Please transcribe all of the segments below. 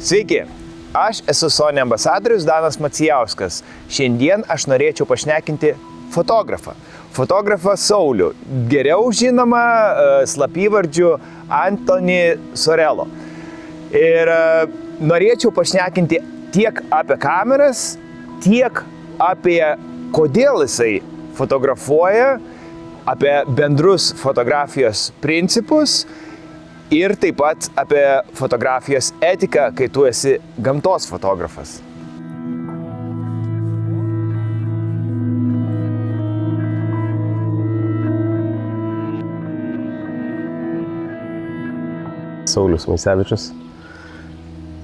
Sveiki, aš esu Sony ambasadorius Danas Macijauskas. Šiandien aš norėčiau pašnekinti fotografą. Fotografą Saulių, geriau žinoma slapyvardžiu Antony Sorelo. Ir norėčiau pašnekinti tiek apie kameras, tiek apie kodėl jisai fotografuoja, apie bendrus fotografijos principus ir taip pat apie fotografijos etiką, kai tu esi gamtos fotografas. Saulius Maisevičius,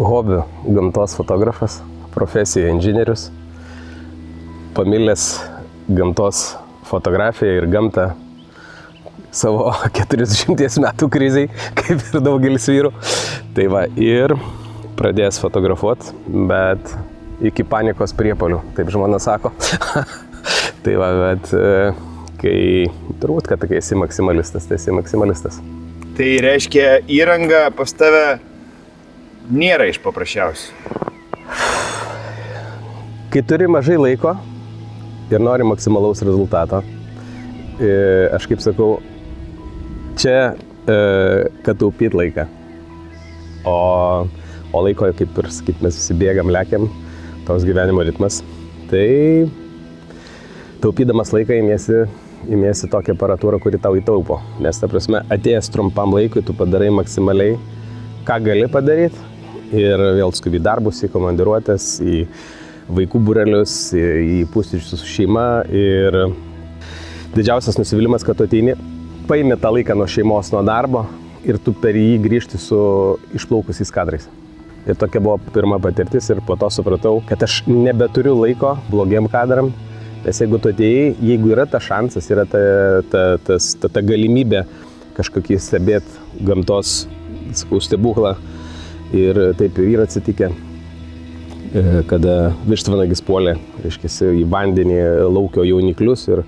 hobių gamtos fotografas, profesija inžinierius, pamilęs gamtos fotografiją ir gamtą savo 40 metų kriziai, kaip ir daugelis vyrų. Tai va, ir pradėjęs fotografuoti, bet iki panikos priepuolių, taip žmona sako. Tai va, bet kai turbūt, kad kai esi maksimalistas, tai esi maksimalistas. Tai reiškia, įranga pas tave nėra iš paprasčiausių. Kai turi mažai laiko ir nori maksimalaus rezultato, aš kaip sakau, čia kad taupyt laiką. O laiko, kaip ir sakyt, mes visi bėgam, lekiam, toks gyvenimo ritmas. Tai taupydamas laiką imiesi tokią aparatūrą, kuri tau įtaupo. Nes, ta prasme, atėjęs trumpam laikui, tu padarai maksimaliai, ką gali padaryti. Ir vėl skubi darbus, į komandiruotės, į vaikų būrelius, į pusryčius su šeima. Ir didžiausias nusivylimas, kad tu ateini, paimi tą laiką nuo šeimos, nuo darbo ir tu per jį grįžti su išplaukusiais kadrais. Ir tokia buvo pirma patirtis ir po to supratau, kad aš nebeturiu laiko blogiem kadram. Nes jeigu tu atėjai, jeigu yra ta šansas, yra ta galimybė kažkokį stebėti gamtos, sakau, stebuklą. Ir taip yra atsitikę, kada vištvanagis puolė, reiškia, į vandenį laukio jauniklius ir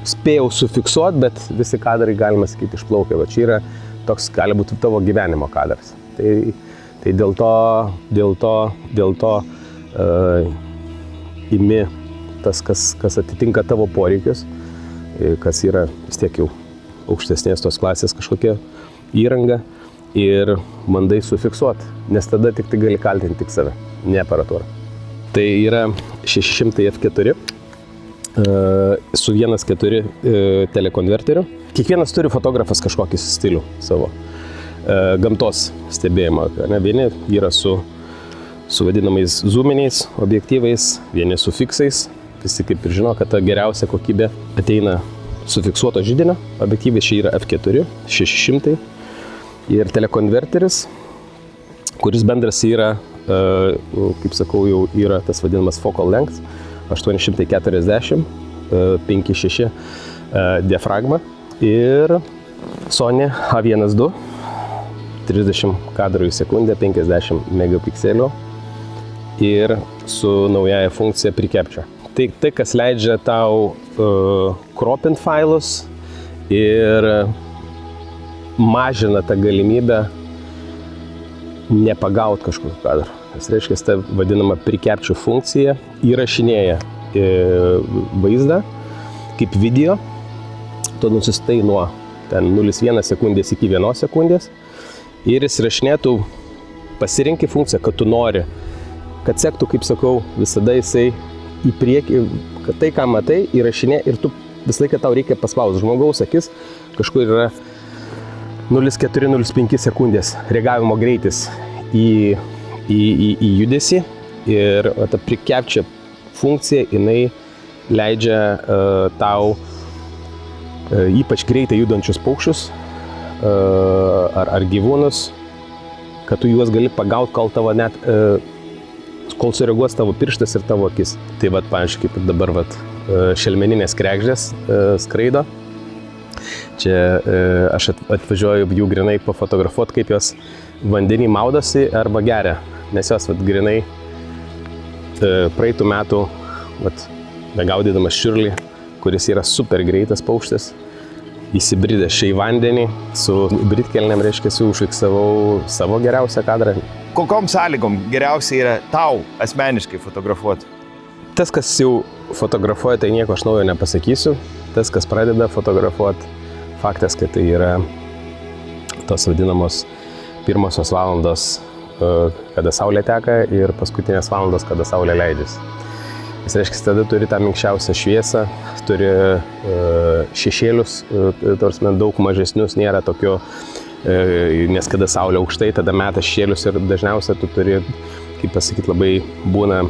spėjau sufiksuoti, bet visi kadrai, galima sakyti, išplaukė. Va čia yra toks, gali būti tavo gyvenimo kadras. Tai dėl to imi tas, kas atitinka tavo poreikius, kas yra vis tiek jau aukštesnės tos klasės kažkokia įranga ir bandai sufiksuoti, nes tada tik tai gali kaltinti tik save, ne aparatūrą. Tai yra 600 F4 su 1.4 telekonverteriu. Kiekvienas turi fotografas kažkokį stilių savo gamtos stebėjimo. Vieni yra su vadinamais zoominiais objektyvais, vieni su fiksais. Visi kaip ir žino, kad ta geriausia kokybė ateina su fiksuoto židinio. Objektyvai čia yra F4, 600. Ir telekonverteris, kuris bendras yra, kaip sakau, jau yra tas vadinamas focal length, 840, 5.6 diafragma. Ir Sony A1-2, 30 kadrų į sekundę, 50 megapikselių. Ir su naujaja funkcija pre-capture. Tai kas leidžia tau cropint failus ir mažina tą galimybę nepagaut kažkokio kadro. Tas reiškia, ta vadinama pre-capture funkcija įrašinėja vaizdą kaip video. Tu nusistai nuo 0,1 sekundės iki 1 sekundės ir jis įrašinėtų, pasirinki funkciją, kad tu nori, kad sektų, kaip sakau, visada jisai į priekį, kad tai, ką matai, įrašinė ir tu visą laiką tau reikia paspausti. Žmogaus akis kažkur yra 0,4-0,5 sekundės reagavimo greitis į judesį ir ta pre-capture funkcija, jinai leidžia tau ypač greitai judančius paukščius ar gyvūnus, kad tu juos gali pagauti, kol sureaguos tavo pirštas ir tavo akis. Tai vat, pavyzdžiui, kaip ir dabar šelmeninės kregždės skraido. Čia aš atvažiuoju jų grinai pafotografuoti, kaip jos vandenį maudosi arba geria. Nes jos grinai praeitų metų begaudydamas čiurlį, kuris yra super greitas paukštis, įsibridęs čia į vandenį, su britkelnėm, reiškia, užfiksavau savo geriausią kadrą. Kokiom sąlygom geriausiai yra tau asmeniškai fotografuoti? Tas, kas jau fotografuoja, tai nieko aš naujo nepasakysiu. Tas, kas pradeda fotografuoti, faktas, kad tai yra tos vadinamos pirmosios valandos, kada saulė teka, ir paskutinės valandos, kada saulė leidžiasi. Jis reiškia, tada turi tą minkščiausią šviesą, turi šešėlius, daug mažesnius, nėra tokio, nes kada saulė aukštai, tada meta šešėlius ir dažniausiai tu turi, kaip pasakyti, labai būna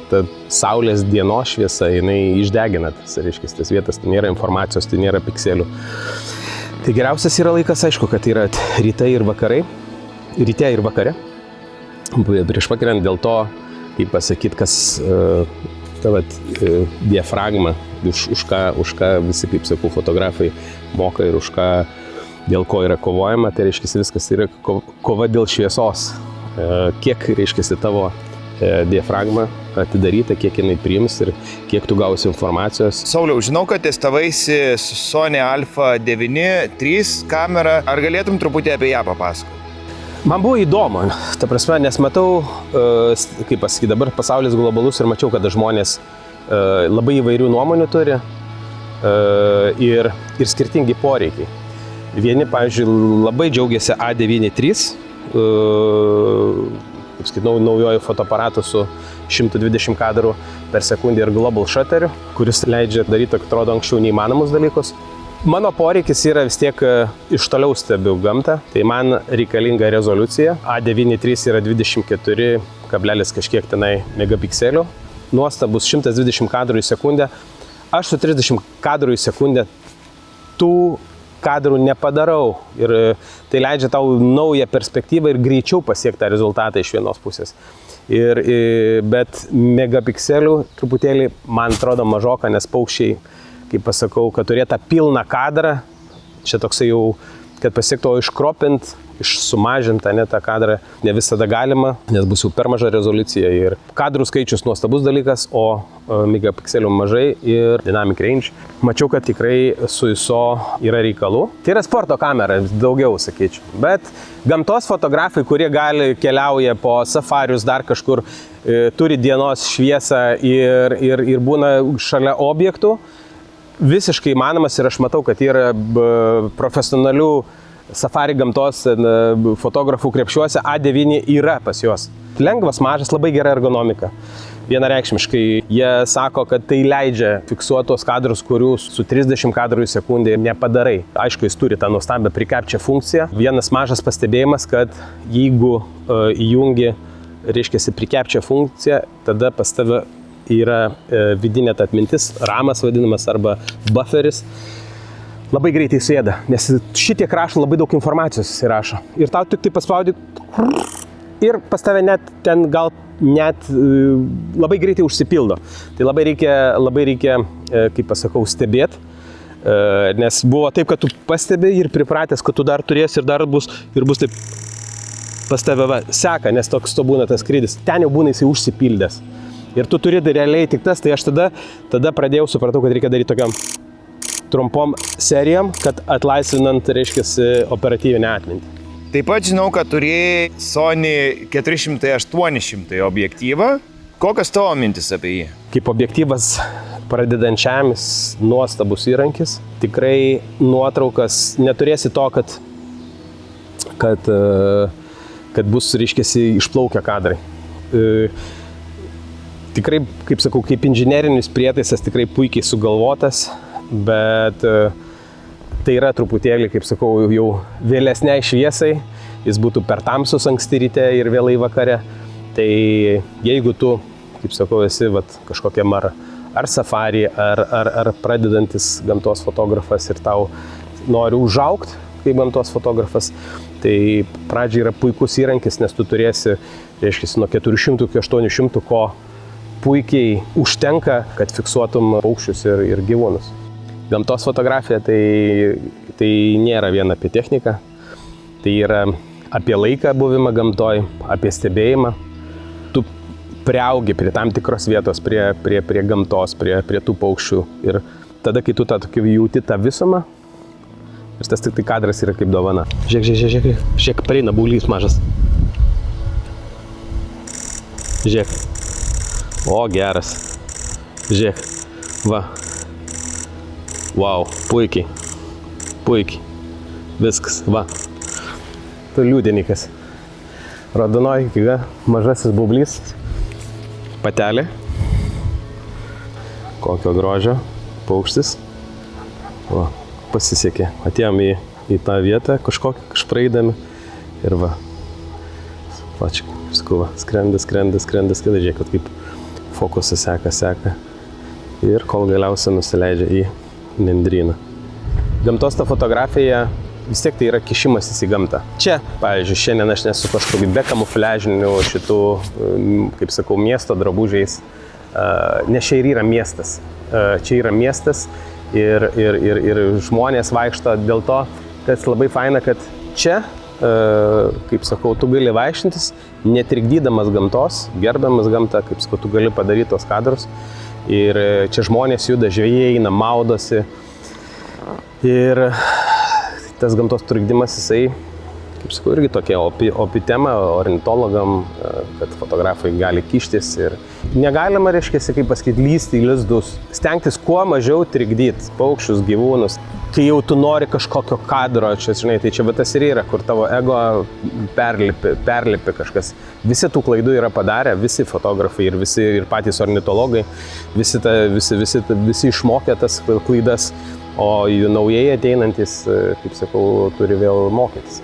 ta saulės dienos šviesa, jinai išdegina, tas reiškia, tas vietas, tai nėra informacijos, tai nėra pikselių. Tai geriausias yra laikas, aišku, kad yra rytai ir vakarai, ryte ir vakare. Prieš vakariant dėl to, kaip pasakyti, kas diafragma, už ką visi, kaip sakau, fotografai moka ir už ką, dėl ko yra kovojama, tai reiškia, viskas yra kova dėl šviesos. Kiek, reiškia, tavo diafragma atidaryta, kiek jinai priims ir kiek tu gausi informacijos. Sauliau, žinau, kad testavaisi su Sony Alpha 9 III kamera. Ar galėtum truputį apie ją papasakoti? Man buvo įdomu, ta prasme, nes matau, kaip pasakyti, dabar pasaulis globalus ir mačiau, kad žmonės labai įvairių nuomonių turi ir skirtingi poreikiai. Vieni, pavyzdžiui, labai džiaugiasi A9 III, kaip sakyti, naujojo fotoaparatu su 120 kadrų per sekundę ir global shutteriu, kuris leidžia daryti, atrodo, anksčiau neįmanomus dalykus. Mano poreikis yra vis tiek iš toliau stebiu gamtą, tai man reikalinga rezoliucija. A9 III yra 24, kažkiek tenai megapikselių. Nuostabus 120 kadrų į sekundę. Aš su 30 kadrų į sekundę tų kadrų nepadarau. Ir tai leidžia tau naują perspektyvą ir greičiau pasiekti tą rezultatą iš vienos pusės. Bet megapikselių truputėlį, man atrodo, mažoka, nes paukščiai, kaip pasakau, kad turėtų pilną kadrą, čia toksai jau, kad pasiektų iškropint, sumažint tą kadrą, ne visada galima, nes bus jau per maža rezoliucija ir kadrų skaičius nuostabus dalykas, o megapikselių mažai ir dynamic range. Mačiau, kad tikrai su ISO yra reikalų. Tai yra sporto kamera, daugiau sakyčiau, bet gamtos fotografai, kurie keliauja po safarius dar kažkur, turi dienos šviesą ir būna šalia objektų, visiškai įmanomas ir aš matau, kad yra profesionalių safari gamtos fotografų krepšiuose, A9 yra pas juos. Lengvas, mažas, labai gera ergonomika. Vienareikšmiškai jie sako, kad tai leidžia fiksuoti tos kadrus, kurių su 30 kadrų į sekundę nepadarai. Aišku, jis turi tą nuostabią prikapčią funkciją. Vienas mažas pastebėjimas, kad jeigu įjungi, reiškia, prikapčią funkciją, tada pas tave yra vidinė atmintis, ramas vadinamas arba bufferis, labai greitai sėda, nes šitiek rašo labai daug informacijos įrašo. Ir tau tik tai paspaudi ir pas tave net labai greitai užsipildo. Tai labai reikia, kaip pasakau, stebėti, nes buvo taip, kad tu pastebi ir pripratęs, kad tu dar turėsi ir dar bus taip pas tave seka, nes toks to būna tas skrydis. Ten jau būna jisai užsipildęs. Ir tu turi realiai tik tas, tai aš tada pradėjau, supratau, kad reikia daryti tokiam trumpom serijom, kad atlaisvinant, reiškia, operatyvinę atmintį. Taip pat žinau, kad turėjai Sony 400-800 objektyvą. Kokios tavo mintis apie jį? Kaip objektyvas pradedančiam, nuostabus įrankis. Tikrai nuotraukas neturėsi to, kad bus, reiškia, išplaukę kadrai. Tikrai, kaip sakau, kaip inžinerinis prietaisas tikrai puikiai sugalvotas, bet tai yra truputėlį, kaip sakau, jau vėlesniai šviesai, jis būtų per tamsus anksti ryte ir vėlai vakare. Tai jeigu tu, kaip sakau, esi kažkokiam ar safari, ar pradedantis gamtos fotografas ir tau nori užaugti kaip gamtos fotografas, tai pradžiai yra puikus įrankis, nes tu turėsi, reiškia, nuo 400 iki 800, ko puikiai užtenka, kad fiksuotum paukščius ir gyvūnus. Gamtos fotografija tai nėra vien apie techniką, tai yra apie laiką buvimą gamtoj, apie stebėjimą. Tu priaugi prie tam tikros vietos, prie gamtos, prie tų paukščių ir tada, kai tu tą tokį jauti tą visumą, ir tas tik tai kadras yra kaip dovana. Žiūrėk, pareina baulys mažas. Žiūrėk. O, geras. Žiūrėk. Va. Wow, puikiai. Viskas, va. Tu liudininkas. Raudonoji kiga, mažasis baublys. Patelė. Kokio grožio paukštis. Va, pasisekė. Atėjom į tą vietą, kažpraeidami. Ir va. Va, čia, sakau, va, skrenda, žiūrėk, kaip fokusas seka. Ir kol galiausiai nusileidžia į nendryną. Gamtos ta fotografija vis tiek tai yra kišimasis į gamtą. Čia, pavyzdžiui, šiandien aš nesu kažkokiu be kamufliažinių šitų, kaip sakau, miesto drabužiais, nes čia ir yra miestas. Čia yra miestas ir žmonės vaikšto dėl to, kas labai faina, kad čia, kaip sakau, tu gali vaikščintis, netrikdydamas gamtos, gerbiamas gamtą, kaip sakau, tu gali padaryti tos kadrus. Ir čia žmonės juda, žvejai eina, maudosi. Ir tas gamtos trikdymas, jisai, kaip sakau, irgi tokia opi tema ornitologam, kad fotografai gali kištis ir negalima, reiškia, kaip pasakyti, lysti į lizdus. Stengtis kuo mažiau trikdyti paukščius, gyvūnus. Kai jau tu nori kažkokio kadro, čia, žinai, tai čia tas ir yra, kur tavo ego perlipi kažkas. Visi tų klaidų yra padarę, visi fotografai ir patys ornitologai, visi išmokė tas klaidas, o naujai ateinantis, kaip sakau, turi vėl mokytis.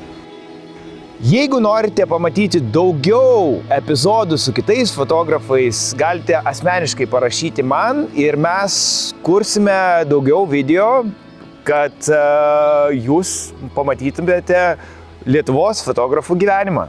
Jeigu norite pamatyti daugiau epizodų su kitais fotografais, galite asmeniškai parašyti man ir mes kursime daugiau video, kad jūs pamatytumėte Lietuvos fotografų gyvenimą.